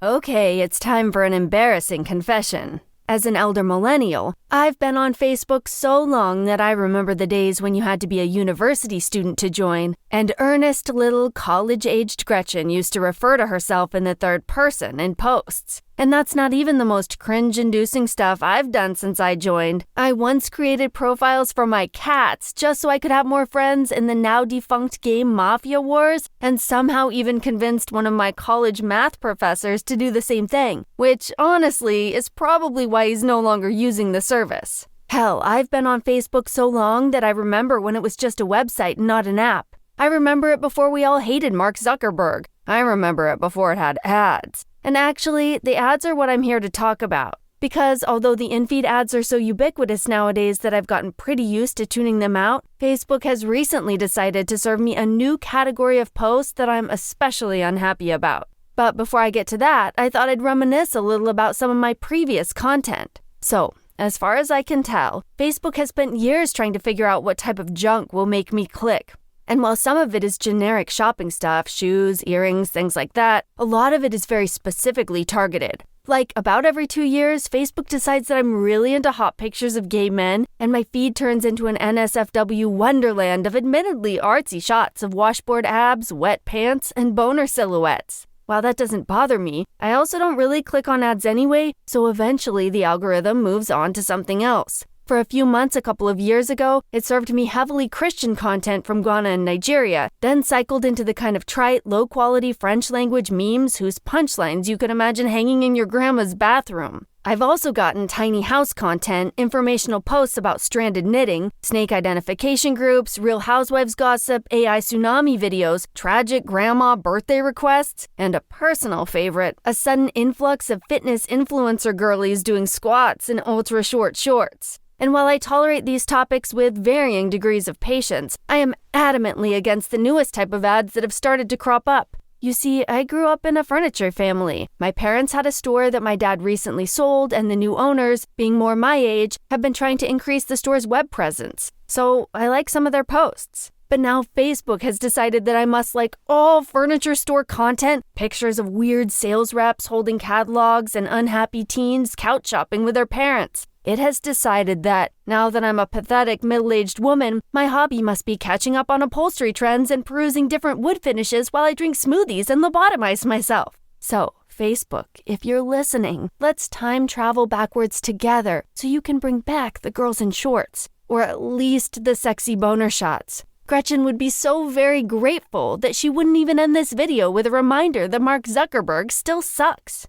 Okay, it's time for an embarrassing confession. As an elder millennial, I've been on Facebook so long that I remember the days when you had to be a university student to join, and earnest little college-aged Gretchen used to refer to herself in the third person in posts. And that's not even the most cringe-inducing stuff I've done since I joined. I once created profiles for my cats just so I could have more friends in the now-defunct game Mafia Wars, and somehow even convinced one of my college math professors to do the same thing, which, honestly, is probably why he's no longer using the service. Hell, I've been on Facebook so long that I remember when it was just a website, not an app. I remember it before we all hated Mark Zuckerberg. I remember it before it had ads. And actually, the ads are what I'm here to talk about. Because although the in-feed ads are so ubiquitous nowadays that I've gotten pretty used to tuning them out, Facebook has recently decided to serve me a new category of posts that I'm especially unhappy about. But before I get to that, I thought I'd reminisce a little about some of my previous content. So, as far as I can tell, Facebook has spent years trying to figure out what type of junk will make me click. And while some of it is generic shopping stuff, shoes, earrings, things like that, a lot of it is very specifically targeted. Like, about every 2 years, Facebook decides that I'm really into hot pictures of gay men, and my feed turns into an NSFW wonderland of admittedly artsy shots of washboard abs, wet pants, and boner silhouettes. While that doesn't bother me, I also don't really click on ads anyway, so eventually the algorithm moves on to something else. For a few months a couple of years ago, it served me heavily Christian content from Ghana and Nigeria, then cycled into the kind of trite, low-quality French language memes whose punchlines you could imagine hanging in your grandma's bathroom. I've also gotten tiny house content, informational posts about stranded knitting, snake identification groups, Real Housewives gossip, AI tsunami videos, tragic grandma birthday requests, and a personal favorite, a sudden influx of fitness influencer girlies doing squats in ultra-short shorts. And while I tolerate these topics with varying degrees of patience, I am adamantly against the newest type of ads that have started to crop up. You see, I grew up in a furniture family. My parents had a store that my dad recently sold, and the new owners, being more my age, have been trying to increase the store's web presence. So I like some of their posts. But now Facebook has decided that I must like all furniture store content, pictures of weird sales reps holding catalogs and unhappy teens couch shopping with their parents. It has decided that, now that I'm a pathetic middle-aged woman, my hobby must be catching up on upholstery trends and perusing different wood finishes while I drink smoothies and lobotomize myself. So, Facebook, if you're listening, let's time travel backwards together so you can bring back the girls in shorts, or at least the sexy boner shots. Gretchen would be so very grateful that she wouldn't even end this video with a reminder that Mark Zuckerberg still sucks.